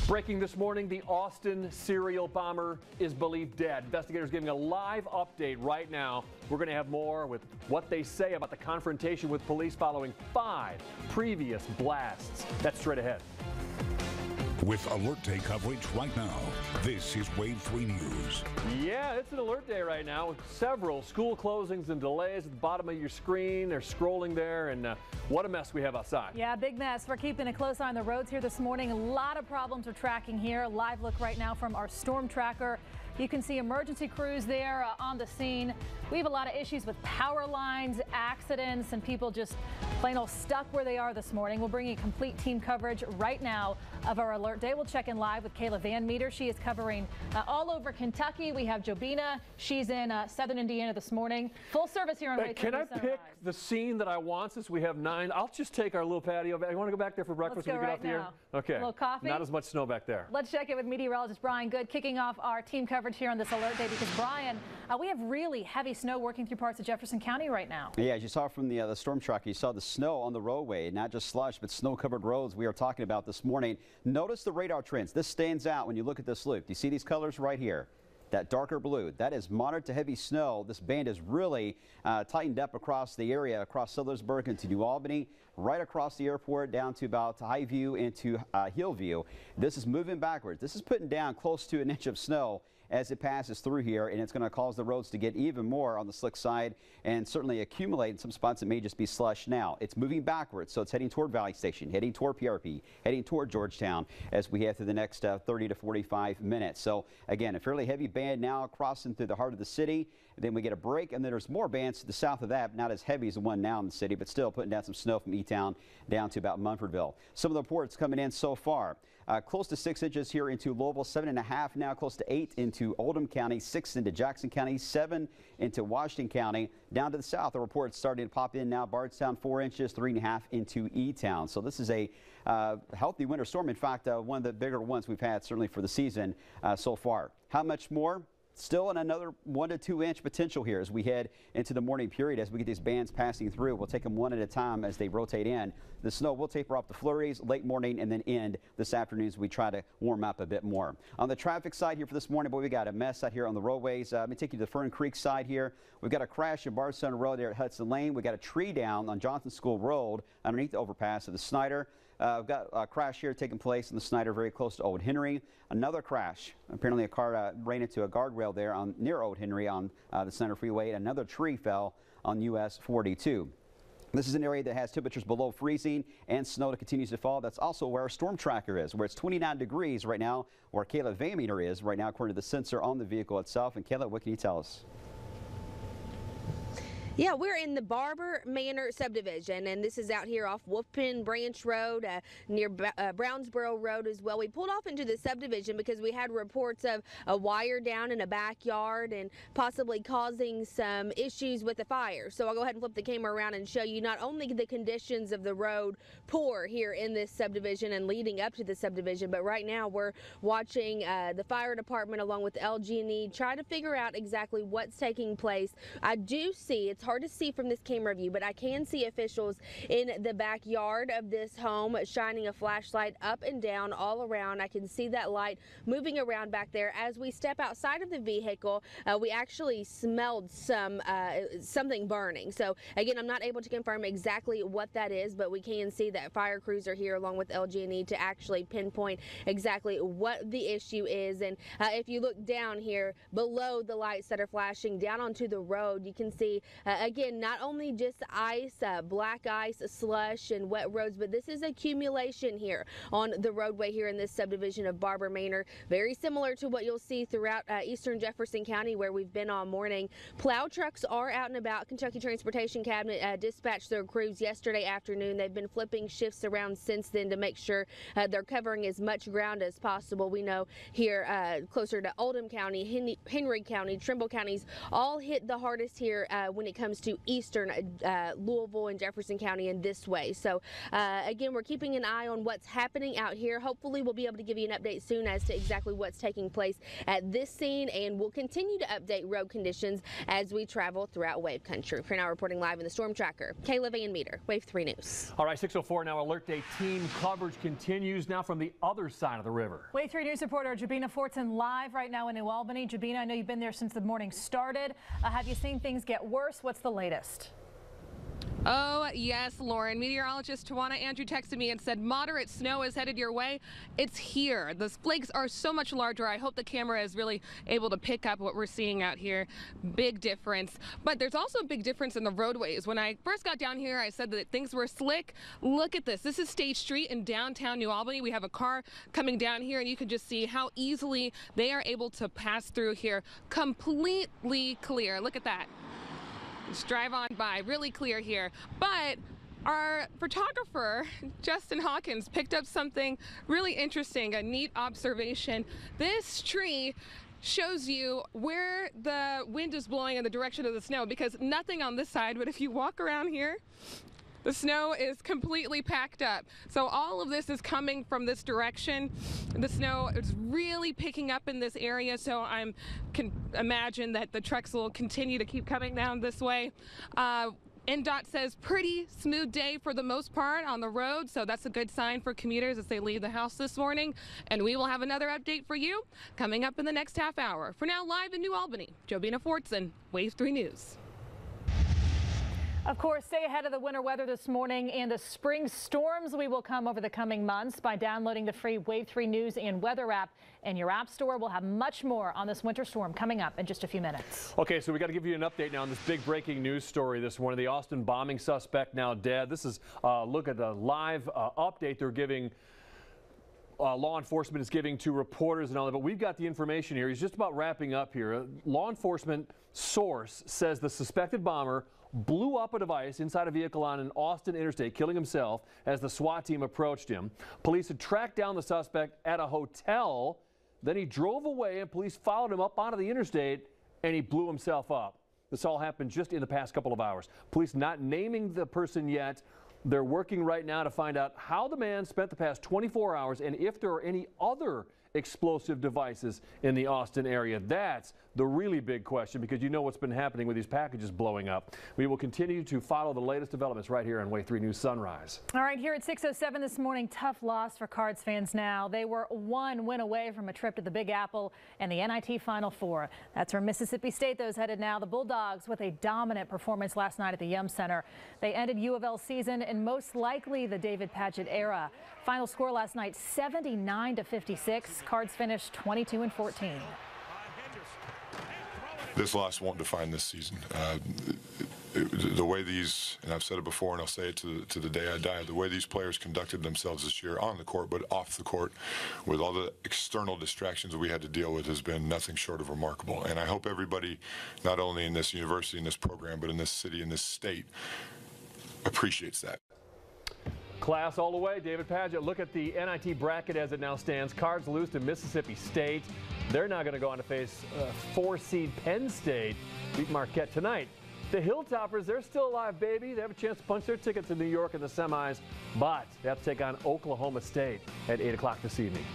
Breaking this morning, the Austin serial bomber is believed dead. Investigators giving a live update right now. We're going to have more with what they say about the confrontation with police following 5 previous blasts. That's straight ahead. With Alert Day coverage right now, this is Wave 3 News. Yeah, it's an alert day right now with several school closings and delays at the bottom of your screen. They're scrolling there, and what a mess we have outside. Yeah, big mess. We're keeping a close eye on the roads here this morning. A lot of problems we're tracking here. Live look right now from our storm tracker. You can see emergency crews there on the scene. We have a lot of issues with power lines, accidents, and people just plain old stuck where they are this morning. We'll bring you complete team coverage right now of our alert day. We'll check in live with Kayla Van Meter. She is covering all over Kentucky. We have Jobina. She's in southern Indiana this morning. Full service here on Wave 3 Can I pick the scene that I want since we have 9? I'll just take our little patio. You want to go back there for breakfast when we get off the air? Okay. A little coffee. Not as much snow back there. Let's check in with meteorologist Brian Good, kicking off our team coverage here on this alert day, because Brian, we have really heavy snow working through parts of Jefferson County right now. Yeah, as you saw from the storm tracker, you saw the snow on the roadway, not just slush, but snow-covered roads we are talking about this morning. Notice the radar trends. This stands out when you look at this loop. Do you see these colors right here? That darker blue, that is moderate to heavy snow. This band is really tightened up across the area, across Sellersburg into New Albany, right across the airport down to about Highview into Hillview. This is moving backwards. This is putting down close to an inch of snow as it passes through here, and it's going to cause the roads to get even more on the slick side and certainly accumulate in some spots that may just be slush now. It's moving backwards, so it's heading toward Valley Station, heading toward PRP, heading toward Georgetown as we head through the next 30 to 45 minutes. So again, a fairly heavy band now crossing through the heart of the city. Then we get a break, and then there's more bands to the south of that, not as heavy as the one now in the city, but still putting down some snow from E-Town down to about Munfordville. Some of the reports coming in so far. Close to 6 inches here into Louisville, 7.5 now, close to 8 into Oldham County, 6 into Jackson County, 7 into Washington County. Down to the south, the reports starting to pop in now. Bardstown, 4 inches, 3.5 into E-Town. So this is a healthy winter storm. In fact, one of the bigger ones we've had certainly for the season so far. How much more? Still in another 1 to 2 inch potential here as we head into the morning period. As we get these bands passing through, we'll take them one at a time as they rotate in. The snow will taper off the flurries late morning and then end this afternoon as we try to warm up a bit more. On the traffic side here for this morning, boy, we got a mess out here on the roadways. Let me take you to the Fern Creek side here. We've got a crash in Bardstown Road there at Hudson Lane. We got a tree down on Johnson School Road underneath the overpass of the Snyder. We've got a crash here taking place in the Snyder, very close to Old Henry. Another crash. Apparently a car ran into a guardrail there near Old Henry on the Snyder Freeway. Another tree fell on US 42. This is an area that has temperatures below freezing and snow that continues to fall. That's also where our storm tracker is, where it's 29 degrees right now, where Kayla Van Meter is right now, according to the sensor on the vehicle itself. And Kayla, what can you tell us? Yeah, we're in the Barber Manor subdivision, and this is out here off Wolfpen Branch Road near Brownsboro Road as well. We pulled off into the subdivision because we had reports of a wire down in a backyard and possibly causing some issues with the fire. So I'll go ahead and flip the camera around and show you not only the conditions of the road poor here in this subdivision and leading up to the subdivision, but right now we're watching the fire department along with LG&E try to figure out exactly what's taking place. I do see, it's hard to see from this camera view, but I can see officials in the backyard of this home shining a flashlight up and down all around. I can see that light moving around back there. As we step outside of the vehicle, we actually smelled something burning. So again, I'm not able to confirm exactly what that is, but we can see that fire crews are here along with LG&E to actually pinpoint exactly what the issue is. And if you look down here below the lights that are flashing down onto the road, you can see again, not only just ice, black ice, slush, and wet roads, but this is accumulation here on the roadway here in this subdivision of Barber Manor. Very similar to what you'll see throughout eastern Jefferson County where we've been all morning. Plow trucks are out and about. Kentucky Transportation Cabinet dispatched their crews yesterday afternoon. They've been flipping shifts around since then to make sure they're covering as much ground as possible. We know here closer to Oldham County, Henry County, Trimble counties all hit the hardest here when it comes comes to eastern Louisville and Jefferson County in this way. So again, we're keeping an eye on what's happening out here. Hopefully we'll be able to give you an update soon as to exactly what's taking place at this scene, and we'll continue to update road conditions as we travel throughout Wave Country. For now, reporting live in the Storm Tracker, Kayla Van Meter, Wave 3 News. All right, 6:04 now. Alert Day team coverage continues now from the other side of the river. Wave 3 News reporter Jabina Fortson live right now in New Albany. Jabina, I know you've been there since the morning started. Have you seen things get worse? What's the latest? Oh, yes, Lauren. Meteorologist Tawana Andrew texted me and said moderate snow is headed your way. It's here. The flakes are so much larger. I hope the camera is really able to pick up what we're seeing out here. Big difference. But there's also a big difference in the roadways. When I first got down here, I said that things were slick. Look at this. This is State Street in downtown New Albany. We have a car coming down here, and you can just see how easily they are able to pass through here. Completely clear. Look at that. Just drive on by, really clear here. But our photographer, Justin Hawkins, picked up something really interesting, a neat observation. This tree shows you where the wind is blowing in the direction of the snow, because nothing on this side, but if you walk around here, the snow is completely packed up. So all of this is coming from this direction. The snow is really picking up in this area, so I can imagine that the trucks will continue to keep coming down this way. NDOT says pretty smooth day for the most part on the road, so that's a good sign for commuters as they leave the house this morning. And we will have another update for you coming up in the next half hour. For now, live in New Albany, Jabina Fortson, Wave 3 News. Of course, stay ahead of the winter weather this morning and the spring storms we will come over the coming months by downloading the free Wave 3 News and Weather app in your app store. We'll have much more on this winter storm coming up in just a few minutes. Okay, so we got to give you an update now on this big breaking news story this morning. The Austin bombing suspect now dead. This is look at the live update they're giving. Law enforcement is giving to reporters and all that, but we've got the information here. He's just about wrapping up here. A law enforcement source says the suspected bomber blew up a device inside a vehicle on an Austin interstate, killing himself as the SWAT team approached him. Police had tracked down the suspect at a hotel. Then he drove away and police followed him up onto the interstate and he blew himself up. This all happened just in the past couple of hours. Police not naming the person yet. They're working right now to find out how the man spent the past 24 hours and if there are any other explosive devices in the Austin area. That's the really big question, because you know what's been happening with these packages blowing up. We will continue to follow the latest developments right here on Wave 3 News Sunrise. All right, here at 6:07 this morning, tough loss for Cards fans now. They were one win away from a trip to the Big Apple and the NIT Final Four. That's where Mississippi State those headed now. The Bulldogs with a dominant performance last night at the Yum Center. They ended U of L season in most likely the David Padgett era. Final score last night 79-56. Cards finished 22-14. This loss won't define this season. The way these, and I've said it before and I'll say it to the day I die, the way these players conducted themselves this year on the court but off the court with all the external distractions we had to deal with has been nothing short of remarkable. And I hope everybody, not only in this university, in this program, but in this city, in this state, appreciates that. Class all the way. David Padgett. Look at the NIT bracket as it now stands. Cards lose to Mississippi State. They're now going to go on to face 4-seed Penn State. Beat Marquette tonight. The Hilltoppers, they're still alive, baby. They have a chance to punch their ticket to New York in the semis, but they have to take on Oklahoma State at 8 o'clock this evening.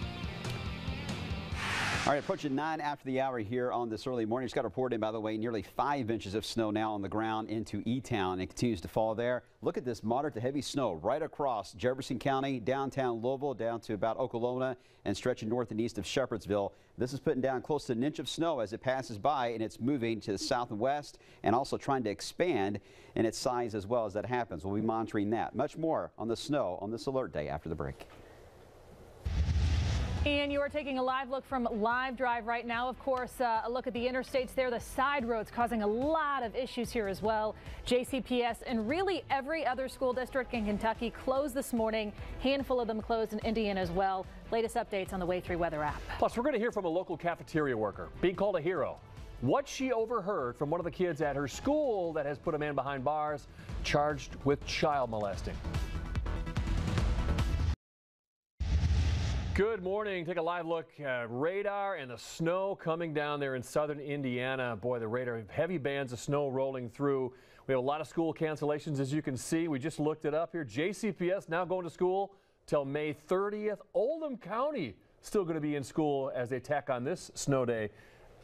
All right, approaching 9 after the hour here on this early morning. Just got reported in, by the way, nearly 5 inches of snow now on the ground into E-Town. It continues to fall there. Look at this moderate to heavy snow right across Jefferson County, downtown Louisville, down to about Okolona and stretching north and east of Shepherdsville. This is putting down close to an inch of snow as it passes by, and it's moving to the south and west and also trying to expand in its size as well as that happens. We'll be monitoring that. Much more on the snow on this alert day after the break. And you are taking a live look from Live Drive right now. Of course, a look at the interstates there, the side roads causing a lot of issues here as well. JCPS and really every other school district in Kentucky closed this morning. Handful of them closed in Indiana as well. Latest updates on the Wave 3 Weather app. Plus, we're going to hear from a local cafeteria worker being called a hero. What she overheard from one of the kids at her school that has put a man behind bars charged with child molesting. Good morning. Take a live look at radar and the snow coming down there in southern Indiana. Boy, the radar, heavy bands of snow rolling through. We have a lot of school cancellations, as you can see. We just looked it up here. JCPS now going to school till May 30th. Oldham County still going to be in school as they tack on this snow day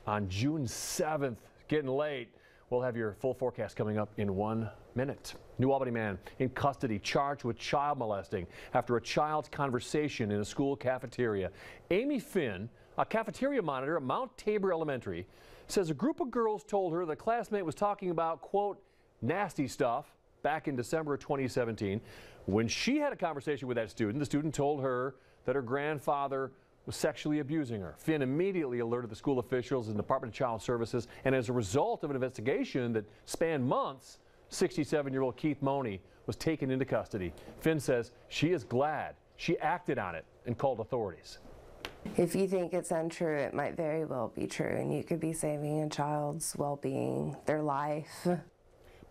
on June 7th. Getting late. We'll have your full forecast coming up in 1 minute. New Albany man in custody charged with child molesting after a child's conversation in a school cafeteria. Amy Finn, a cafeteria monitor at Mount Tabor Elementary, says a group of girls told her the classmate was talking about, quote, nasty stuff back in December of 2017. When she had a conversation with that student, the student told her that her grandfather was sexually abusing her. Finn immediately alerted the school officials and Department of Child Services, and as a result of an investigation that spanned months, 67-year-old Keith Money was taken into custody. Finn says she is glad she acted on it and called authorities. If you think it's untrue, it might very well be true, and you could be saving a child's well-being, their life.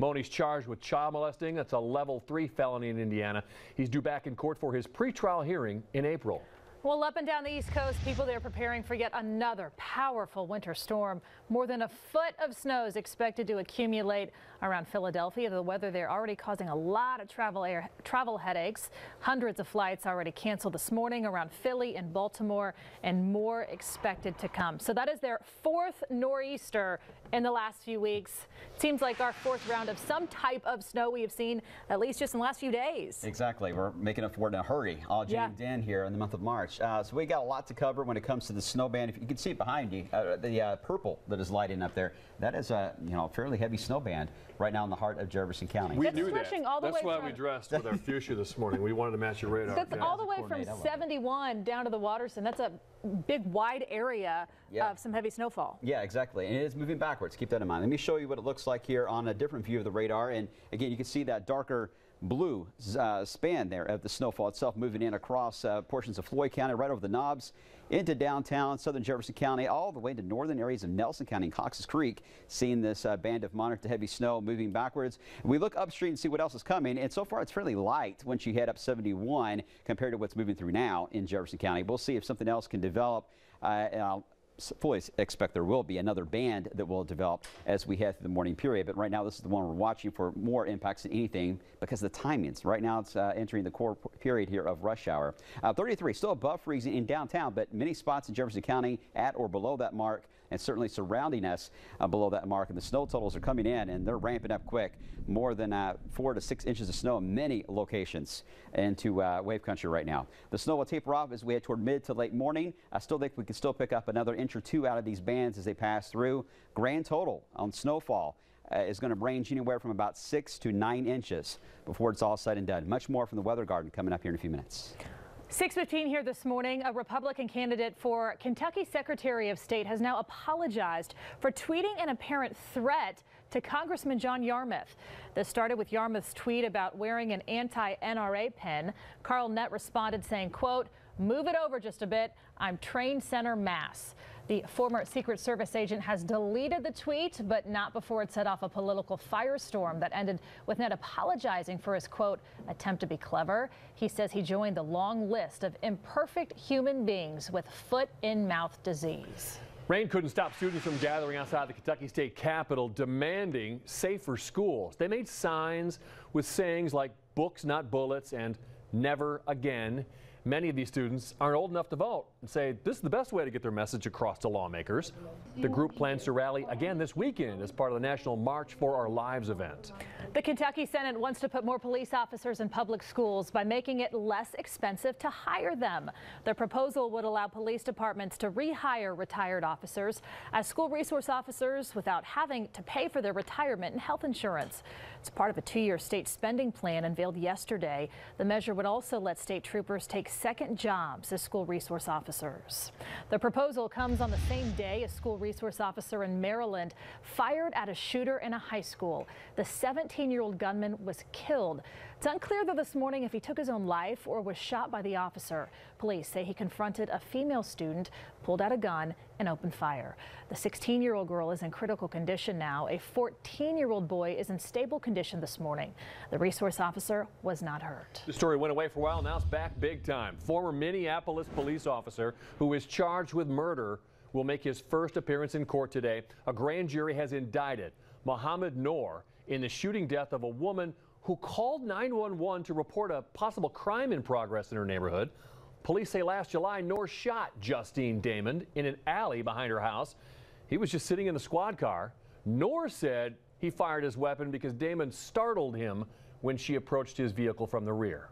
Money's charged with child molesting. That's a level 3 felony in Indiana. He's due back in court for his pretrial hearing in April. Well, up and down the East Coast, people there preparing for yet another powerful winter storm. More than a foot of snow is expected to accumulate around Philadelphia. The weather there already causing a lot of travel headaches. Hundreds of flights already canceled this morning around Philly and Baltimore, and more expected to come. So that is their 4th nor'easter in the last few weeks. Seems like our 4th round of some type of snow we have seen, at least just in the last few days. Exactly. We're making up for it in a hurry, all jammed in here in the month of March. So we got a lot to cover when it comes to the snow band. If you can see it behind you, the purple that is lighting up there, that is a fairly heavy snow band right now in the heart of Jefferson County. We knew that. That's why we dressed with our fuchsia this morning. We wanted to match your radar. That's all the way from 71 down to the Waterston. That's a big, wide area of some heavy snowfall. Yeah, exactly. And it is moving backwards. Keep that in mind. Let me show you what it looks like here on a different view of the radar. And again, you can see that darker blue span there of the snowfall itself moving in across portions of Floyd County, right over the Knobs, into downtown southern Jefferson County, all the way to northern areas of Nelson County and Cox's Creek, seeing this band of moderate to heavy snow moving backwards. We look upstream and see what else is coming, and so far it's fairly light once you head up 71 compared to what's moving through now in Jefferson County. We'll see if something else can develop. And I'll fully expect there will be another band that will develop as we head through the morning period. But right now, this is the one we're watching for more impacts than anything because of the timings. Right now, it's entering the core period here of rush hour. 33, still above freezing in downtown, but many spots in Jefferson County at or below that mark, and certainly surrounding us below that mark. And the snow totals are coming in, and they're ramping up quick. More than 4 to 6 inches of snow in many locations into wave country right now. The snow will taper off as we head toward mid to late morning. I still think we can still pick up another inch or 2 out of these bands as they pass through. Grand total on snowfall is going to range anywhere from about 6 to 9 inches before it's all said and done. Much more from the Weather Garden coming up here in a few minutes. 6:15 here this morning. A Republican candidate for Kentucky Secretary of State has now apologized for tweeting an apparent threat to Congressman John Yarmuth. This started with Yarmuth's tweet about wearing an anti-NRA pin. Carl Nett responded saying, quote, "Move it over just a bit. I'm Train Center Mass." The former Secret Service agent has deleted the tweet, but not before it set off a political firestorm that ended with Nett apologizing for his, quote, attempt to be clever. He says he joined the long list of imperfect human beings with foot-in-mouth disease. Rain couldn't stop students from gathering outside the Kentucky State Capitol demanding safer schools. They made signs with sayings like books, not bullets, and never again. Many of these students aren't old enough to vote and say this is the best way to get their message across to lawmakers. The group plans to rally again this weekend as part of the National March for Our Lives event. The Kentucky Senate wants to put more police officers in public schools by making it less expensive to hire them. The proposal would allow police departments to rehire retired officers as school resource officers without having to pay for their retirement and health insurance. It's part of a 2-year state spending plan unveiled yesterday. The measure would also let state troopers take second jobs as school resource officers. The proposal comes on the same day a school resource officer in Maryland fired at a shooter in a high school. The 17-year-old gunman was killed. It's unclear though this morning if he took his own life or was shot by the officer. Police say he confronted a female student, pulled out a gun, and opened fire. The 16-year-old girl is in critical condition now. A 14-year-old boy is in stable condition this morning. The resource officer was not hurt. The story went away for a while, now it's back big time. Former Minneapolis police officer who is charged with murder will make his first appearance in court today. A grand jury has indicted Mohammed Noor in the shooting death of a woman who called 911 to report a possible crime in progress in her neighborhood. Police say last July, Noor shot Justine Damon in an alley behind her house. He was just sitting in the squad car. Noor said he fired his weapon because Damon startled him when she approached his vehicle from the rear.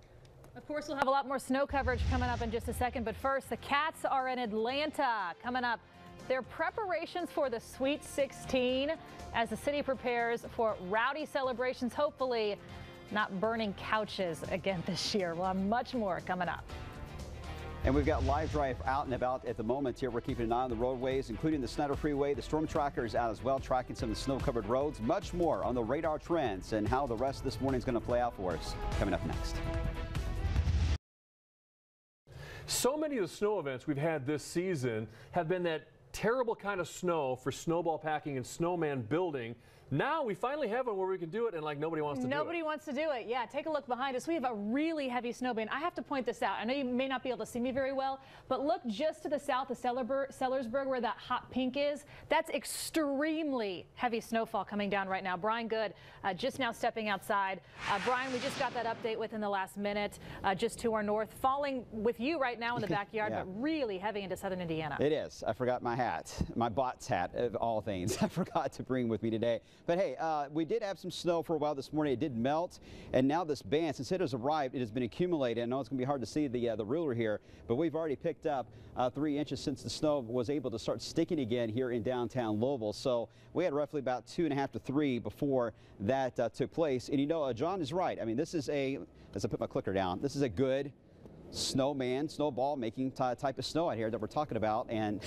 Of course, we'll have a lot more snow coverage coming up in just a second, but first, the Cats are in Atlanta. Coming up, their preparations for the Sweet 16 as the city prepares for rowdy celebrations, hopefully not burning couches again this year. We'll have much more coming up. And we've got Live Drive out and about at the moment here. We're keeping an eye on the roadways, including the Snyder Freeway. The storm tracker is out as well, tracking some of the snow-covered roads. Much more on the radar trends and how the rest of this morning is going to play out for us. Coming up next. So many of the snow events we've had this season have been that terrible kind of snow for snowball packing and snowman building. Now we finally have one where we can do it and like nobody wants to do it. Nobody wants to do it. Yeah, take a look behind us. We have a really heavy snow ban. I have to point this out. I know you may not be able to see me very well, but look just to the south of Sellersburg where that hot pink is. That's extremely heavy snowfall coming down right now. Brian Good just now stepping outside. Brian, we just got that update within the last minute, just to our north. Falling with you right now in the backyard, Yeah. but really heavy into southern Indiana. It is. I forgot my hat, my Bots hat of all things. I forgot to bring with me today. But hey, we did have some snow for a while this morning. It did melt, and now this band, since it has arrived, it has been accumulated. I know it's going to be hard to see the ruler here, but we've already picked up 3 inches since the snow was able to start sticking again here in downtown Louisville. So we had roughly about 2.5 to 3 before that took place. And you know, John is right. I mean, this is as I put my clicker down, this is a good snowball making type of snow out here that we're talking about. And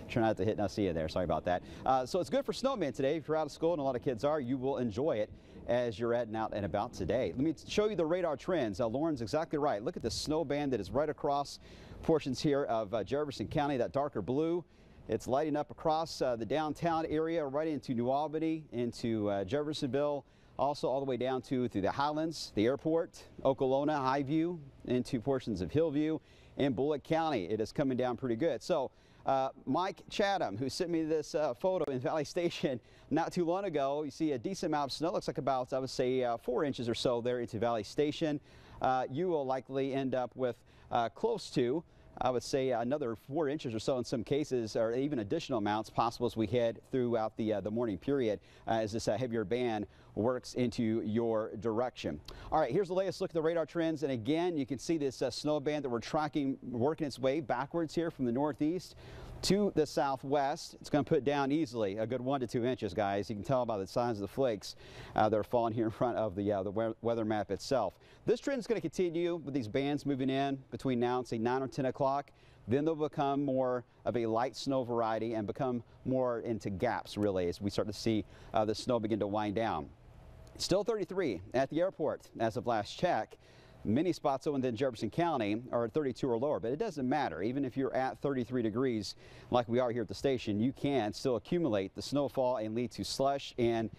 try not to hit Nasia there. Sorry about that. So it's good for snowmen today. If you're out of school, and a lot of kids are, you will enjoy it as you're heading out and about today. Let me show you the radar trends. Lauren's exactly right. Look at the snow band that is right across portions here of Jefferson County, that darker blue. It's lighting up across the downtown area, right into New Albany, into Jeffersonville, also all the way down through the Highlands, the airport, Okolona, Highview, into portions of Hillview and Bullock County. It is coming down pretty good. So Mike Chatham, who sent me this photo in Valley Station not too long ago, you see a decent amount of snow. Looks like about, I would say, 4 inches or so there into Valley Station. You will likely end up with close to, I would say, another 4 inches or so in some cases, or even additional amounts possible as we head throughout the morning period as this heavier band works into your direction. All right, here's the latest look at the radar trends. And again, you can see this snow band that we're tracking working its way backwards here from the northeast to the southwest. It's going to put down easily a good 1 to 2 inches, guys. You can tell by the size of the flakes that are falling here in front of the weather map itself. This trend is going to continue with these bands moving in between now and say 9 or 10 o'clock. Then they'll become more of a light snow variety and become more into gaps, really, as we start to see the snow begin to wind down. Still 33 at the airport as of last check. Many spots within Jefferson County are at 32 or lower, but it doesn't matter. Even if you're at 33 degrees like we are here at the station, you can still accumulate the snowfall and lead to slush and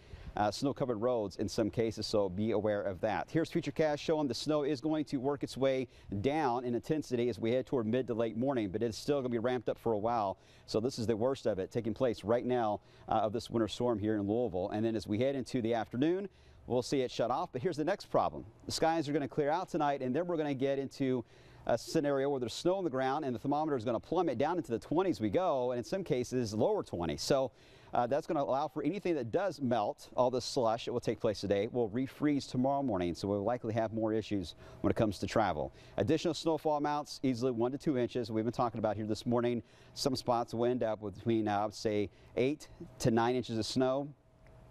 snow-covered roads in some cases, so be aware of that. Here's Futurecast showing the snow is going to work its way down in intensity as we head toward mid to late morning, but it's still going to be ramped up for a while. So this is the worst of it taking place right now of this winter storm here in Louisville. And then as we head into the afternoon, we'll see it shut off. But here's the next problem. The skies are going to clear out tonight, and then we're going to get into a scenario where there's snow on the ground and the thermometer is going to plummet down into the 20s we go, and in some cases lower 20s. So that's going to allow for anything that does melt, all the slush that will take place today will refreeze tomorrow morning, so we'll likely have more issues when it comes to travel. Additional snowfall amounts, easily 1 to 2 inches. We've been talking about here this morning. Some spots will end up with between, I would say, 8 to 9 inches of snow.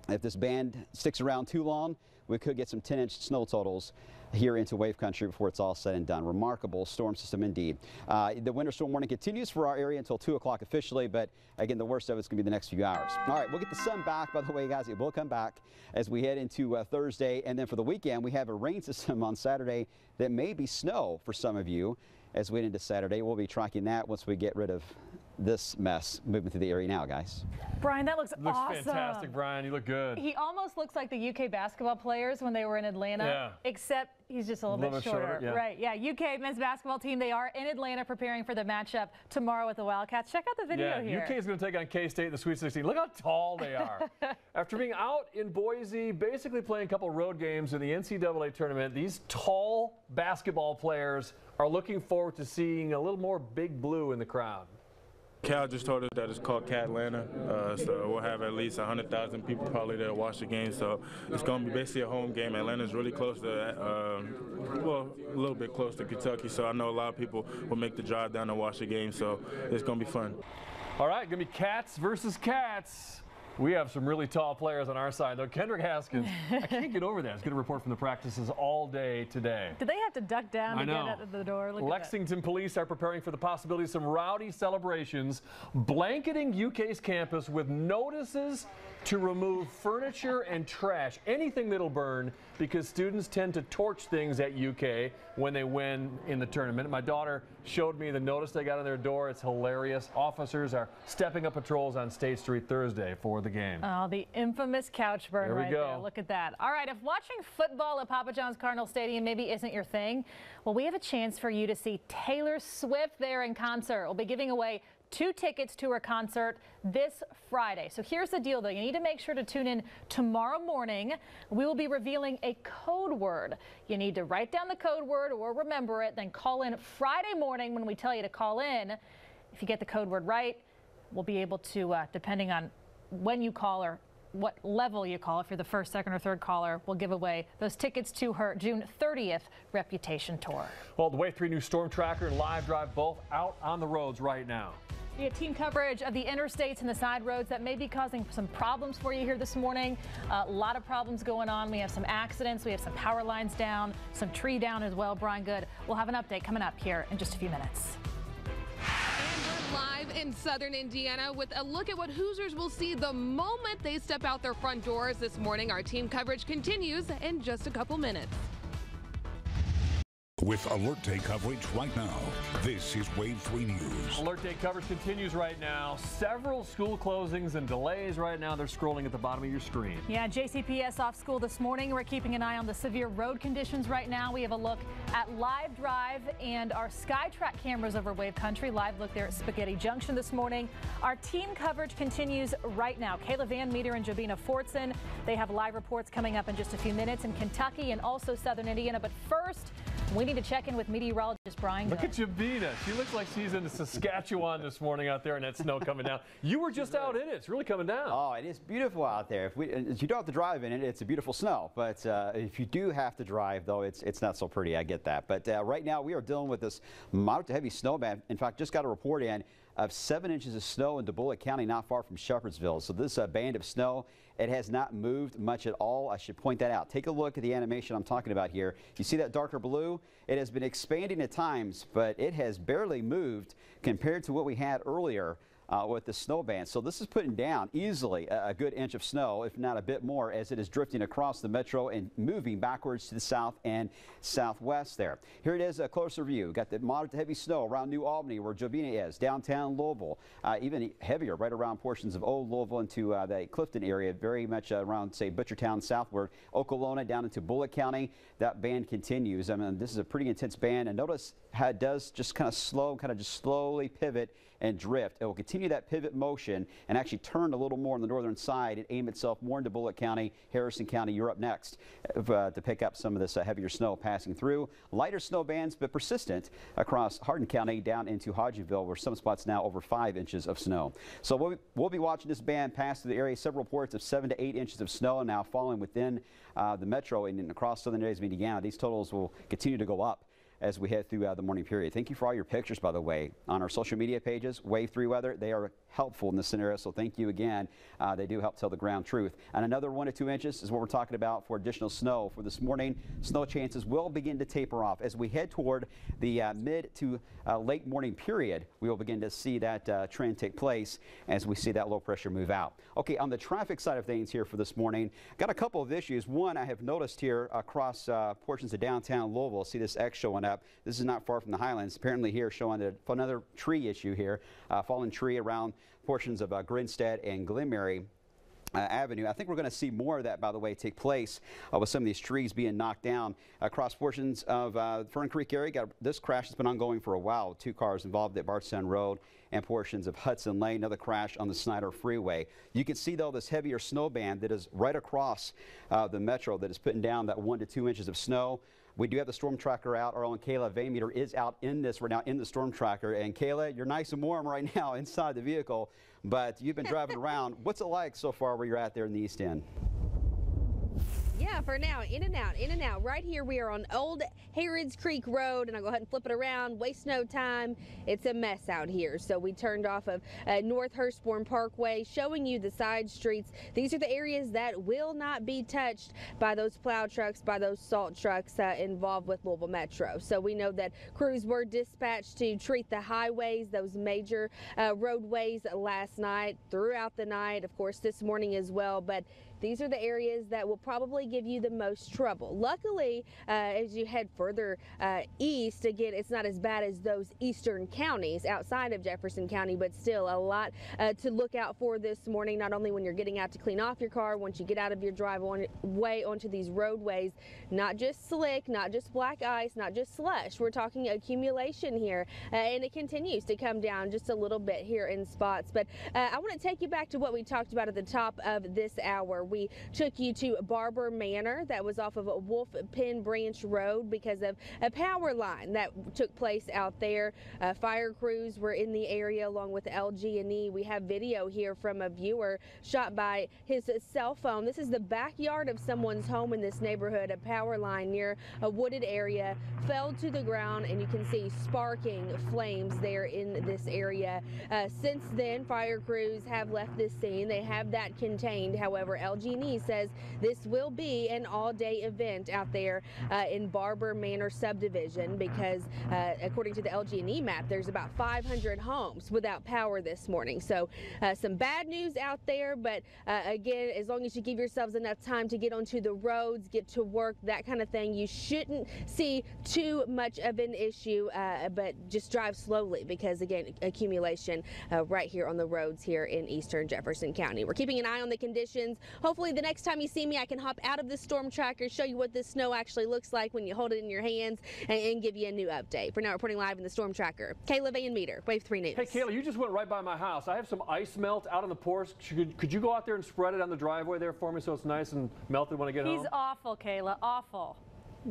If this band sticks around too long, we could get some 10-inch snow totals here into wave country before it's all said and done. Remarkable storm system indeed. The winter storm warning continues for our area until 2 o'clock officially, but again, the worst of it's going to be the next few hours. All right, we'll get the sun back, by the way, guys. It will come back as we head into Thursday. And then for the weekend, we have a rain system on Saturday that may be snow for some of you as we head into Saturday. We'll be tracking that once we get rid of this mess moving through the area now, guys. Brian, that looks awesome. Fantastic, Brian. You look good. He almost looks like the UK basketball players when they were in Atlanta, except he's just a little bit shorter. Yeah. Right, yeah. UK men's basketball team, they are in Atlanta preparing for the matchup tomorrow with the Wildcats. Check out the video here. UK is going to take on K-State in the Sweet 16. Look how tall they are. After being out in Boise, basically playing a couple road games in the NCAA tournament, these tall basketball players are looking forward to seeing a little more Big Blue in the crowd. Cal just told us that it's called Catlanta, so we'll have at least 100,000 people probably there to watch the game. So it's going to be basically a home game. Atlanta's really close to, well, a little bit close to Kentucky, so I know a lot of people will make the drive down to watch the game, so it's going to be fun. All right, going to be Cats versus Cats. We have some really tall players on our side, though. Kendrick Haskins, I can't get over that. He's going to report from the practices all day today. Did they have to duck down to get out of the door? Look Lexington police are preparing for the possibility of some rowdy celebrations, blanketing UK's campus with notices to remove furniture and trash, anything that'll burn, because students tend to torch things at UK when they win in the tournament. My daughter showed me the notice they got on their door. It's hilarious. Officers are stepping up patrols on State Street Thursday for the game. Oh, the infamous couch burn right there. Look at that. All right, if watching football at Papa John's Cardinal Stadium maybe isn't your thing, well, we have a chance for you to see Taylor Swift there in concert. We'll be giving away 2 tickets to her concert this Friday. So here's the deal, though. You need to make sure to tune in tomorrow morning. We will be revealing a code word. You need to write down the code word or remember it, then call in Friday morning when we tell you to call in. If you get the code word right, we'll be able to, depending on when you call or what level you call, if you're the first, second, or third caller, we'll give away those tickets to her June 30th Reputation Tour. Well, the Wave 3 new Storm Tracker and Live Drive both out on the roads right now. We have team coverage of the interstates and the side roads that may be causing some problems for you here this morning. A lot of problems going on. We have some accidents. We have some power lines down, some tree down as well. Brian Good, we'll have an update coming up here in just a few minutes. And we're live in southern Indiana with a look at what Hoosiers will see the moment they step out their front doors this morning. Our team coverage continues in just a couple minutes. With Alert Day coverage right now, this is Wave 3 News. Alert Day coverage continues right now. Several school closings and delays right now. They're scrolling at the bottom of your screen. Yeah, JCPS off school this morning. We're keeping an eye on the severe road conditions right now. We have a look at Live Drive and our SkyTrack cameras over Wave Country. Live look there at Spaghetti Junction this morning. Our team coverage continues right now. Kayla Van Meter and Jobina Fortson. They have live reports coming up in just a few minutes in Kentucky and also southern Indiana. But first, we need to check in with meteorologist Brian Good. Look at Jabina. She looks like she's in Saskatchewan this morning out there, and that snow coming down. You were just out in it. It's really coming down. Oh, it is beautiful out there. If you don't have to drive in it, it's a beautiful snow. But if you do have to drive, though, it's not so pretty. I get that. But right now, we are dealing with this moderate to heavy snow band. In fact, just got a report in of 7 inches of snow in DeBullock County, not far from Shepherdsville. So this band of snow, it has not moved much at all. I should point that out. Take a look at the animation I'm talking about here. You see that darker blue? It has been expanding at times, but it has barely moved compared to what we had earlier with the snow band. So this is putting down easily a good inch of snow, if not a bit more, as it is drifting across the metro and moving backwards to the south and southwest there. Here it is, a closer view. Got the moderate to heavy snow around New Albany, where Jobina is, downtown Louisville, even heavier right around portions of Old Louisville into the Clifton area, very much around, say, Butchertown southward, Okolona down into Bullock County. That band continues. I mean, this is a pretty intense band, and notice how it does just kind of slowly pivot and drift. It will continue that pivot motion and actually turn a little more on the northern side and aim itself more into Bullock County, Harrison County. You're up next to pick up some of this heavier snow passing through. Lighter snow bands, but persistent across Hardin County down into Hodgeville, where some spots now over 5 inches of snow. So we'll be watching this band pass through the area. Several reports of 7 to 8 inches of snow now falling within the metro and across southern areas of Indiana. These totals will continue to go up as we head through the morning period. Thank you for all your pictures, by the way, on our social media pages. Wave 3 weather, they are helpful in this scenario, so thank you again. They do help tell the ground truth. And another 1 to 2 inches is what we're talking about for additional snow for this morning. Snow chances will begin to taper off as we head toward the mid to late morning period. We will begin to see that trend take place as we see that low pressure move out. Okay, on the traffic side of things here for this morning, got a couple of issues. One, I have noticed here across portions of downtown Louisville, see this X showing up. up. This is not far from the Highlands. Apparently here showing another tree issue here, fallen tree around portions of Grinstead and Glenmary Avenue. I think we're going to see more of that, by the way, take place with some of these trees being knocked down across portions of Fern Creek area. This crash has been ongoing for a while. 2 cars involved at Bardstown Road and portions of Hudson Lane. Another crash on the Snyder Freeway. You can see, though, this heavier snow band that is right across the metro that is putting down that 1 to 2 inches of snow. We do have the storm tracker out. Our own Kayla Vaymeter is out in this. We're now in the storm tracker. And Kayla, you're nice and warm right now inside the vehicle, but you've been driving around. What's it like so far where you're at there in the East End? Yeah, for now, in and out, in and out. Right here, we are on Old Harrods Creek Road, and I'll go ahead and flip it around. Waste no time. It's a mess out here. So we turned off of North Hurstbourne Parkway, showing you the side streets. These are the areas that will not be touched by those plow trucks, by those salt trucks involved with Louisville Metro. So we know that crews were dispatched to treat the highways, those major roadways last night, throughout the night, of course, this morning as well. But these are the areas that will probably give you the most trouble. Luckily, as you head further east, again, it's not as bad as those eastern counties outside of Jefferson County, but still a lot to look out for this morning, not only when you're getting out to clean off your car, once you get out of your driveway onto these roadways, not just slick, not just black ice, not just slush. We're talking accumulation here, and it continues to come down just a little bit here in spots. But I want to take you back to what we talked about at the top of this hour. We took you to Barber Manor that was off of Wolf Pen Branch Road because of a power line that took place out there. Fire crews were in the area along with LG&E. We have video here from a viewer shot by his cell phone. This is the backyard of someone's home in this neighborhood. A power line near a wooded area fell to the ground, and you can see sparking flames there in this area. Since then, fire crews have left this scene. They have that contained. However, LG&E says this will be an all-day event out there in Barber Manor subdivision because according to the LG&E map, there's about 500 homes without power this morning. So some bad news out there, but again, as long as you give yourselves enough time to get onto the roads, get to work, that kind of thing, you shouldn't see too much of an issue, but just drive slowly because, again, accumulation right here on the roads here in eastern Jefferson County. We're keeping an eye on the conditions. Hopefully the next time you see me, I can hop out of the storm tracker, show you what this snow actually looks like when you hold it in your hands, and give you a new update. For now, reporting live in the storm tracker, Kayla Vaymeter, Wave 3 News. Hey, Kayla, you just went right by my house. I have some ice melt out on the porch. Could you go out there and spread it on the driveway there for me so it's nice and melted when I get home? He's awful, Kayla, awful.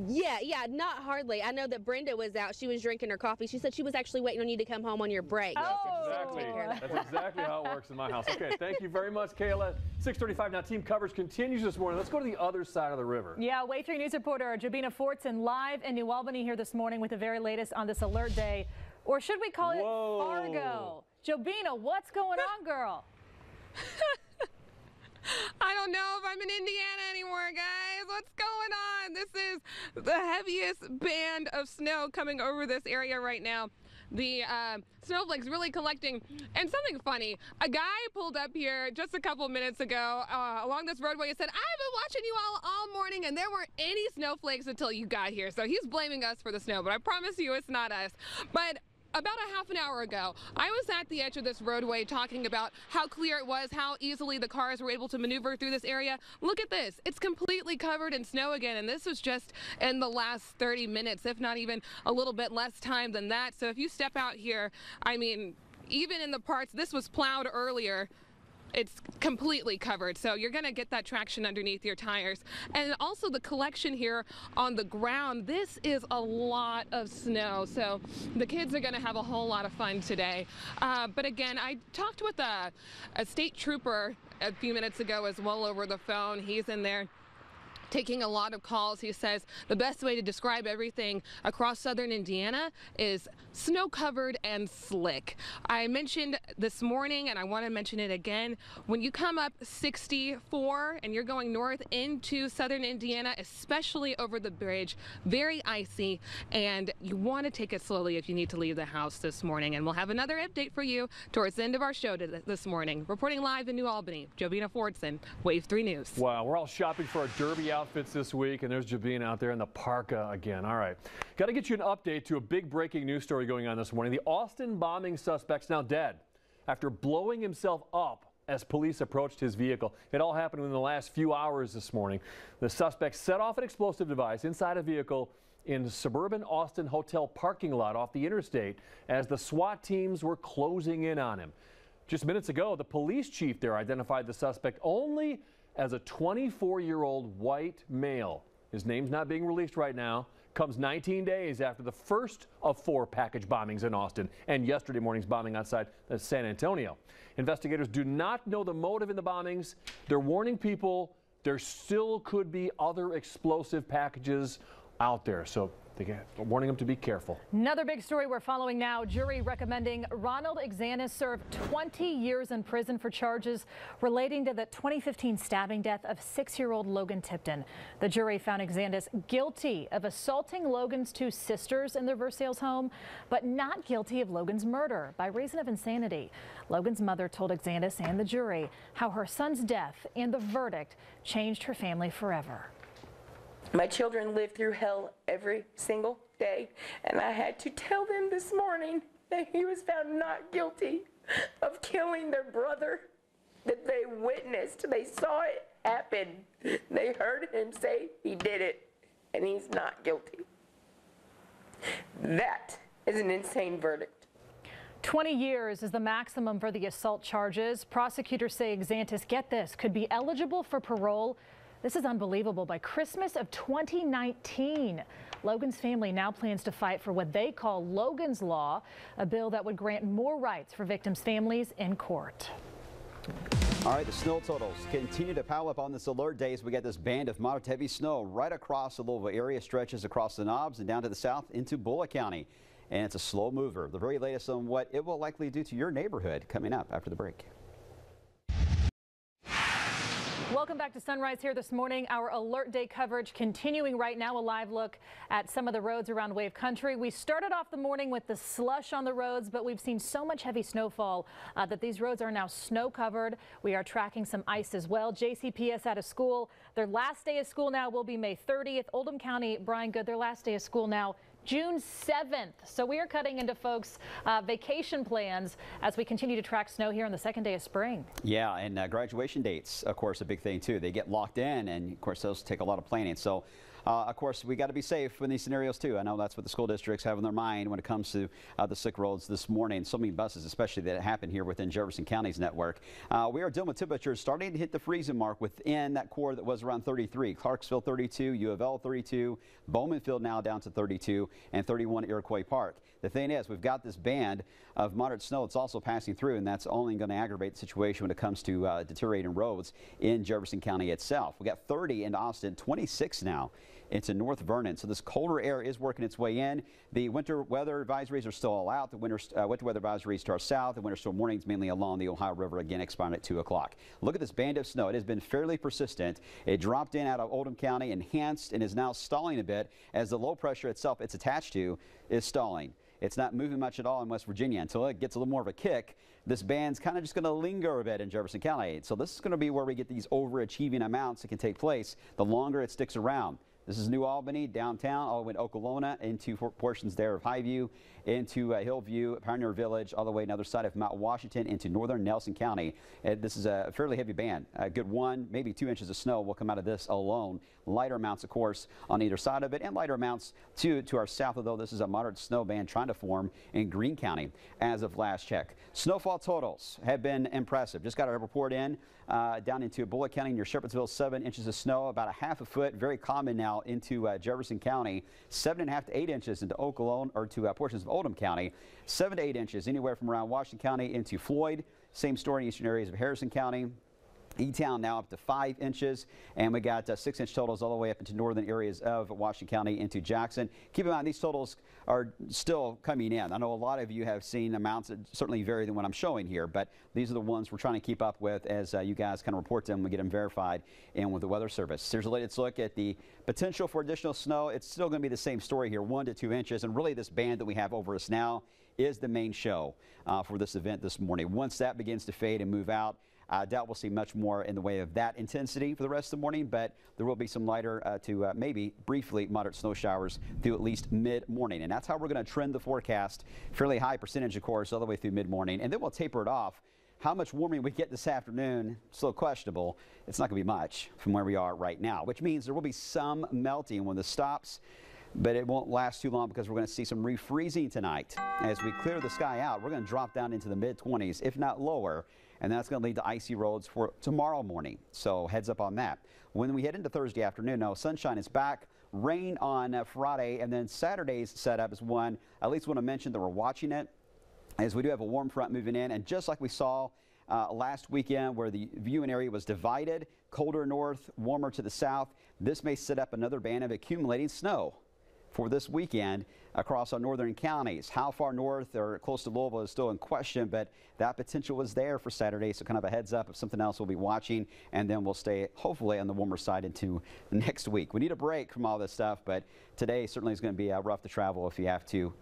Yeah, not hardly. I know that Brenda was out. She was drinking her coffee. She said she was actually waiting on you to come home on your break. That's exactly how it works in my house. Okay, thank you very much, Kayla. 6:35 now. Team coverage continues this morning. Let's go to the other side of the river. Yeah, Wave 3 News reporter Jobina Fortson live in New Albany here this morning with the very latest on this alert day. Or should we call it Fargo? Jobina, what's going on, girl? I don't know if I'm in Indiana anymore, guys. What's going on? This is the heaviest band of snow coming over this area right now. The snowflakes really collecting. And something funny, a guy pulled up here just a couple minutes ago along this roadway and said, I've been watching you all morning and there weren't any snowflakes until you got here. So he's blaming us for the snow, but I promise you it's not us. But about a half an hour ago, I was at the edge of this roadway talking about how clear it was, how easily the cars were able to maneuver through this area. Look at this. It's completely covered in snow again, and this was just in the last 30 minutes, if not even a little bit less time than that. So if you step out here, I mean, even in the parts, this was plowed earlier, it's completely covered, so you're going to get that traction underneath your tires. And also the collection here on the ground, this is a lot of snow, so the kids are going to have a whole lot of fun today. But again, I talked with a state trooper a few minutes ago as well over the phone. He's in there taking a lot of calls. He says the best way to describe everything across southern Indiana is snow-covered and slick. I mentioned this morning, and I want to mention it again, when you come up 64 and you're going north into southern Indiana, especially over the bridge, very icy, and you want to take it slowly if you need to leave the house this morning. And we'll have another update for you towards the end of our show this morning. Reporting live in New Albany, Jobina Fortson, Wave 3 News. Wow, we're all shopping for a derby out outfits this week, and there's Jabeen out there in the parka again. All right. Got to get you an update to a big breaking news story going on this morning. The Austin bombing suspect's now dead after blowing himself up as police approached his vehicle. It all happened within the last few hours this morning. The suspect set off an explosive device inside a vehicle in the suburban Austin hotel parking lot off the interstate as the SWAT teams were closing in on him. Just minutes ago, the police chief there identified the suspect only as a 24-year-old white male. His name's not being released right now. Comes 19 days after the first of 4 package bombings in Austin and yesterday morning's bombing outside San Antonio. Investigators do not know the motive in the bombings. They're warning people there still could be other explosive packages out there. So they're warning them to be careful. Another big story we're following now. Jury recommending Ronald Exanis serve 20 years in prison for charges relating to the 2015 stabbing death of 6-year-old Logan Tipton. The jury found Exanis guilty of assaulting Logan's 2 sisters in their Versailles home, but not guilty of Logan's murder by reason of insanity. Logan's mother told Exanis and the jury how her son's death and the verdict changed her family forever. My children lived through hell every single day, and I had to tell them this morning that he was found not guilty of killing their brother, that they witnessed, they saw it happen. They heard him say he did it, and he's not guilty. That is an insane verdict. 20 years is the maximum for the assault charges. Prosecutors say Exanis, get this, could be eligible for parole. This is unbelievable. By Christmas of 2019, Logan's family now plans to fight for what they call Logan's Law, a bill that would grant more rights for victims' families in court. All right, the snow totals continue to pile up on this alert day as we get this band of moderate to heavy snow right across the Louisville area, stretches across the Knobs and down to the south into Bullock County. And it's a slow mover. The very latest on what it will likely do to your neighborhood coming up after the break. Welcome back to Sunrise here this morning. Our alert day coverage continuing right now. A live look at some of the roads around Wave Country. We started off the morning with the slush on the roads, but we've seen so much heavy snowfall that these roads are now snow covered. We are tracking some ice as well. JCPS out of school. Their last day of school now will be May 30th. Oldham County, Brian Good, their last day of school now June 7th. So we are cutting into folks' vacation plans as we continue to track snow here on the second day of spring. Yeah, and graduation dates, of course, a big thing too. They get locked in, and of course those take a lot of planning. So of course, we got to be safe in these scenarios too. I know that's what the school districts have in their mind when it comes to the sick roads this morning. So many buses, especially that happen here within Jefferson County's network. We are dealing with temperatures starting to hit the freezing mark within that core that was around 33. Clarksville 32, U of L 32, Bowmanfield now down to 32, and 31 Iroquois Park. The thing is, we've got this band of moderate snow. It's also passing through, and that's only going to aggravate the situation when it comes to deteriorating roads in Jefferson County itself. We got 30 in Austin, 26 now into North Vernon. So this colder air is working its way in. The winter weather advisories are still all out. The winter weather advisories to our south. The winter storm warnings mainly along the Ohio River, again expiring at 2 o'clock. Look at this band of snow. It has been fairly persistent. It dropped in out of Oldham County, enhanced, and is now stalling a bit as the low pressure itself it's attached to is stalling. It's not moving much at all in West Virginia until it gets a little more of a kick. This band's kind of just going to linger a bit in Jefferson County. So this is going to be where we get these overachieving amounts that can take place the longer it sticks around. This is New Albany, downtown, all the way to Okolona, into portions there of Highview, into Hillview, Pioneer Village, all the way to the other side of Mount Washington, into northern Nelson County. This is a fairly heavy band. A good 1, maybe 2 inches of snow will come out of this alone. Lighter amounts, of course, on either side of it, and lighter amounts to our south, although this is a moderate snow band trying to form in Greene County as of last check. Snowfall totals have been impressive. Just got a report in down into Bullock County near Shepherdsville, 7 inches of snow, about a half a foot, very common now into Jefferson County, 7.5 to 8 inches into Okolona, or to portions of Oldham County, 7 to 8 inches anywhere from around Washington County into Floyd. Same story in eastern areas of Harrison County. E-Town now up to 5 inches, and we got 6-inch totals all the way up into northern areas of Washington County into Jackson. Keep in mind, these totals are still coming in. I know a lot of you have seen amounts that certainly vary than what I'm showing here, but these are the ones we're trying to keep up with as you guys kind of report them. We get them verified and with the Weather Service. Here's a latest look at the potential for additional snow. It's still going to be the same story here, 1 to 2 inches, and really this band that we have over us now is the main show for this event this morning. Once that begins to fade and move out, I doubt we'll see much more in the way of that intensity for the rest of the morning, but there will be some lighter to maybe briefly moderate snow showers through at least mid-morning. And that's how we're going to trend the forecast. Fairly high percentage, of course, all the way through mid-morning. And then we'll taper it off. How much warming we get this afternoon, still questionable. It's not going to be much from where we are right now, which means there will be some melting when this stops. But it won't last too long because we're going to see some refreezing tonight. As we clear the sky out, we're going to drop down into the mid-20s, if not lower, and that's going to lead to icy roads for tomorrow morning. So heads up on that. When we head into Thursday afternoon, now sunshine is back, rain on Friday, and then Saturday's setup is one, at least want to mention that we're watching it, as we do have a warm front moving in, and just like we saw last weekend where the viewing area was divided, colder north, warmer to the south, this may set up another band of accumulating snow for this weekend across our northern counties. How far north or close to Louisville is still in question, but that potential was there for Saturday, so kind of a heads up of something else we'll be watching, and then we'll stay hopefully on the warmer side into next week. We need a break from all this stuff, but today certainly is going to be rough to travel if you have to.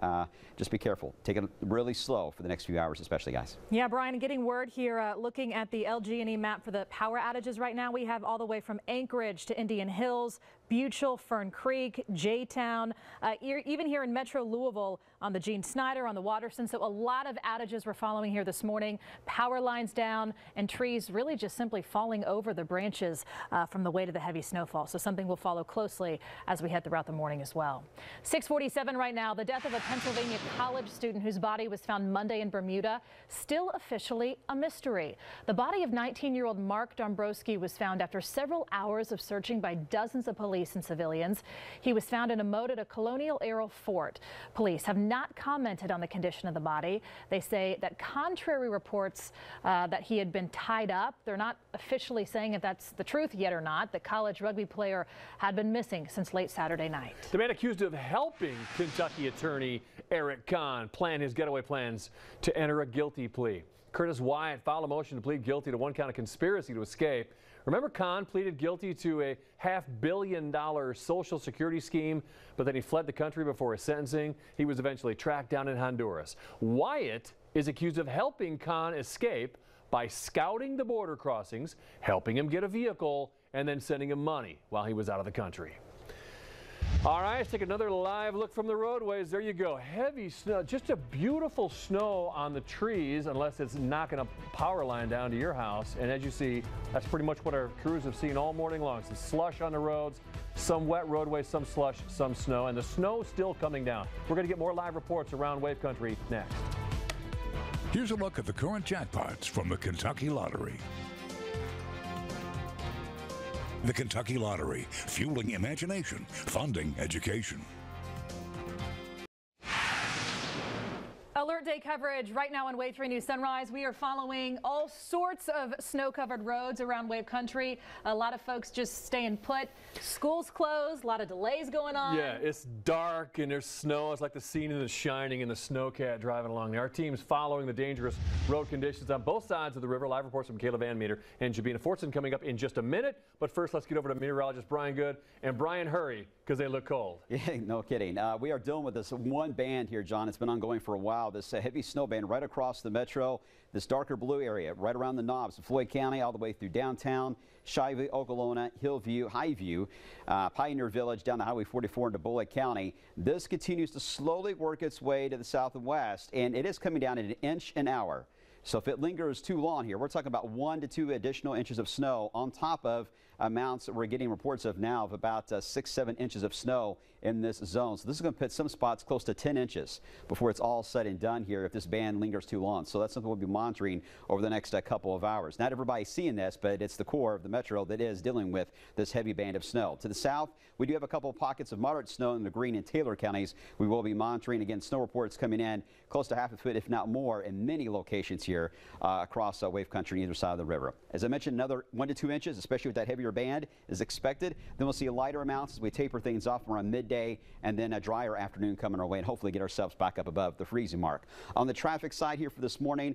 Just be careful. Take it really slow for the next few hours, especially, guys. Yeah, Brian, getting word here, looking at the LG&E map for the power outages right now, we have all the way from Anchorage to Indian Hills, Buchel, Fern Creek, J-Town, even here in Metro Louisville on the Gene Snyder, on the Watterson. So a lot of outages we're following here this morning. Power lines down and trees really just simply falling over the branches from the weight of the heavy snowfall. So something we'll follow closely as we head throughout the morning as well. 6:47 right now, the death of a Pennsylvania college student whose body was found Monday in Bermuda, still officially a mystery. The body of 19-year-old Mark Dombrowski was found after several hours of searching by dozens of police and civilians. He was found in a moat at a colonial era fort. Police have not commented on the condition of the body. They say that contrary reports that he had been tied up. They're not officially saying if that's the truth yet or not. The college rugby player had been missing since late Saturday night. The man accused of helping Kentucky attorney Eric Kahn plan his getaway plans to enter a guilty plea. Curtis Wyatt filed a motion to plead guilty to one count of conspiracy to escape. Remember, Kahn pleaded guilty to a $500 million Social Security scheme, but then he fled the country before his sentencing. He was eventually tracked down in Honduras. Wyatt is accused of helping Kahn escape by scouting the border crossings, helping him get a vehicle, and then sending him money while he was out of the country. All right, let's take another live look from the roadways. There you go. Heavy snow, just a beautiful snow on the trees, unless it's knocking a power line down to your house. And as you see, that's pretty much what our crews have seen all morning long. Some slush on the roads, some wet roadways, some slush, some snow, and the snow still coming down. We're going to get more live reports around Wave Country next. Here's a look at the current jackpots from the Kentucky Lottery. The Kentucky Lottery, fueling imagination, funding education. Alert Day coverage right now on Wave 3 News Sunrise. We are following all sorts of snow-covered roads around Wave Country. A lot of folks just staying put. Schools closed, a lot of delays going on. Yeah, it's dark and there's snow. It's like the scene in The Shining and the snowcat driving along there. Our team's following the dangerous road conditions on both sides of the river. Live reports from Kayla Van Meter and Jabina Fortson coming up in just a minute. But first, let's get over to meteorologist Brian Good. And Brian, hurry, because they look cold. Yeah, no kidding. We are dealing with this one band here, John. It's been ongoing for a while. This heavy snow band right across the metro, this darker blue area right around the knobs of Floyd County all the way through downtown, Shiloh, Okolona, Hillview, Highview, Pioneer Village down to Highway 44 into Bullitt County. This continues to slowly work its way to the south and west, and it is coming down at 1 inch an hour. So if it lingers too long here, we're talking about 1 to 2 additional inches of snow on top of amounts that we're getting reports of now of about 6-7 inches of snow in this zone. So this is going to put some spots close to 10 inches before it's all said and done here if this band lingers too long. So that's something we'll be monitoring over the next couple of hours. Not everybody's seeing this, but it's the core of the metro that is dealing with this heavy band of snow. To the south, we do have a couple of pockets of moderate snow in the Greene and Taylor counties. We will be monitoring, again, snow reports coming in close to half a foot, if not more, in many locations here across Wave Country on either side of the river. As I mentioned, another 1 to 2 inches, especially with that heavier heavier band is expected. Then we'll see lighter amounts as we taper things off around midday, and then a drier afternoon coming our way, and hopefully get ourselves back up above the freezing mark. On the traffic side here for this morning,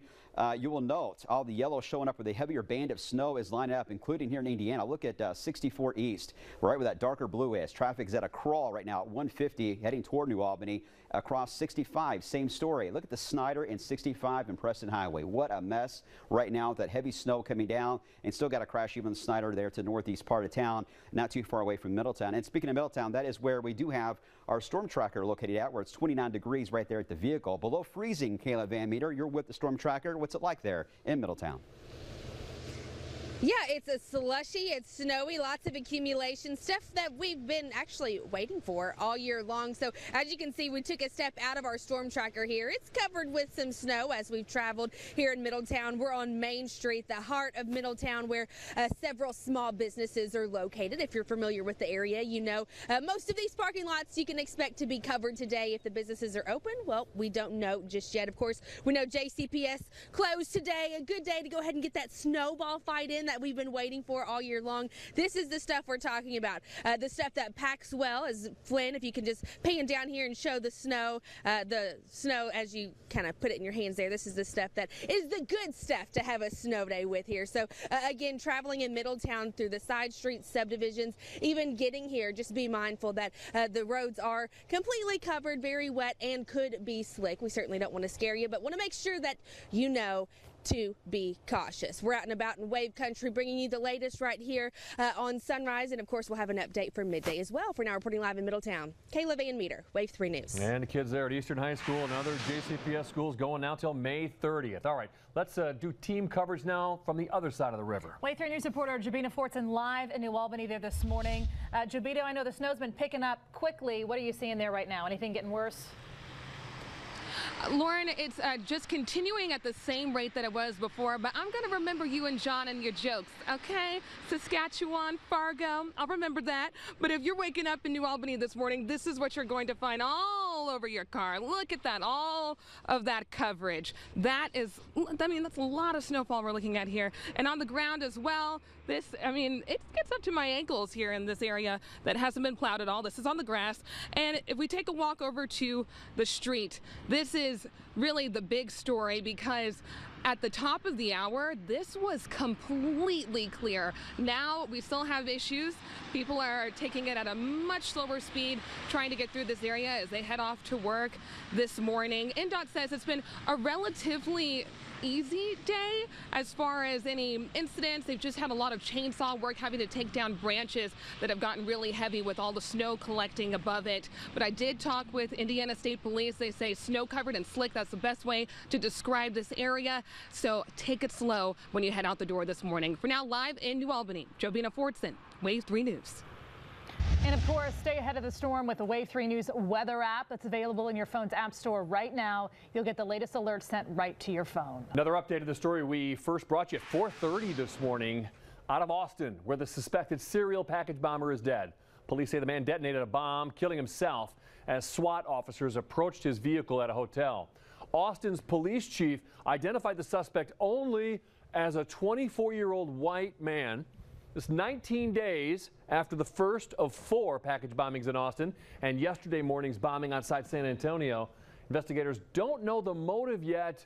you will note all the yellow showing up with a heavier band of snow is lining up, including here in Indiana. Look at 64 East, right where that darker blue is. Traffic is at a crawl right now at 150 heading toward New Albany. Across 65, same story. Look at the Snyder and 65 and Preston Highway. What a mess right now with that heavy snow coming down, and still got a crash even the Snyder there to the northeast part of town, not too far away from Middletown. And speaking of Middletown, that is where we do have our storm tracker located at, where it's 29 degrees right there at the vehicle. Below freezing, Kayla Van Meter, you're with the storm tracker. What's it like there in Middletown? Yeah, it's a slushy, it's snowy, lots of accumulation, stuff that we've been actually waiting for all year long. So as you can see, we took a step out of our storm tracker here. It's covered with some snow as we've traveled here in Middletown. We're on Main Street, the heart of Middletown, where several small businesses are located. If you're familiar with the area, you know most of these parking lots you can expect to be covered today. If the businesses are open, well, we don't know just yet. Of course, we know JCPS closed today. A good day to go ahead and get that snowball fight in that we've been waiting for all year long. This is the stuff we're talking about. The stuff that packs well, as Flynn, if you can just pan down here and show the snow as you kind of put it in your hands there. This is the stuff that is the good stuff to have a snow day with here. So again, traveling in Middletown through the side street subdivisions, even getting here, just be mindful that the roads are completely covered, very wet, and could be slick. We certainly don't want to scare you, but want to make sure that you know to be cautious. We're out and about in Wave Country, bringing you the latest right here on Sunrise, and of course we'll have an update for midday as well. For now, reporting live in Middletown, Kayla Van Meter, Wave 3 News. And the kids there at Eastern High School and other JCPS schools going now till May 30th. All right, let's do team coverage now from the other side of the river. Wave 3 News reporter Jabina Fortson live in New Albany there this morning. Jabina, I know the snow's been picking up quickly. What are you seeing there right now? Anything getting worse? Lauren, it's just continuing at the same rate that it was before, but I'm going to remember you and John and your jokes, okay? Saskatchewan, Fargo, I'll remember that. But if you're waking up in New Albany this morning, this is what you're going to find all over your car. Look at that, all of that coverage. That is, I mean, that's a lot of snowfall we're looking at here. And on the ground as well, this, I mean, it gets up to my ankles here in this area that hasn't been plowed at all. This is on the grass. And if we take a walk over to the street, this is really the big story, because at the top of the hour, this was completely clear. Now we still have issues. People are taking it at a much slower speed, trying to get through this area as they head off to work this morning. INDOT says it's been a relatively easy day as far as any incidents. They've just had a lot of chainsaw work, having to take down branches that have gotten really heavy with all the snow collecting above it. But I did talk with Indiana State Police. They say snow covered and slick. That's the best way to describe this area. So take it slow when you head out the door this morning. For now, live in New Albany, Jabina Fortson, Wave 3 News. And of course, stay ahead of the storm with the Wave 3 News weather app that's available in your phone's app store right now. You'll get the latest alerts sent right to your phone. Another update of the story we first brought you at 4:30 this morning out of Austin, where the suspected serial package bomber is dead. Police say the man detonated a bomb, killing himself as SWAT officers approached his vehicle at a hotel. Austin's police chief identified the suspect only as a 24-year-old white man. This 19 days after the first of 4 package bombings in Austin and yesterday morning's bombing outside San Antonio. Investigators don't know the motive yet.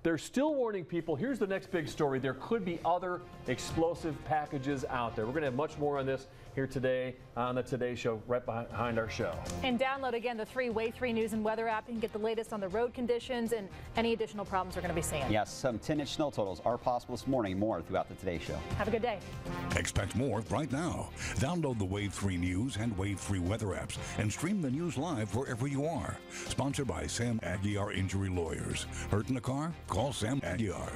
They're still warning people. Here's the next big story. There could be other explosive packages out there. We're going to have much more on this here today on the Today Show, right behind our show. And download again the free Wave 3 News and weather app. You can get the latest on the road conditions and any additional problems we're going to be seeing. Yes, some 10-inch snow totals are possible this morning. More throughout the Today Show. Have a good day. Expect more right now. Download the Wave 3 News and Wave 3 weather apps and stream the news live wherever you are. Sponsored by Sam Aguiar Injury Lawyers. Hurt in the car? Call Sam Aguiar.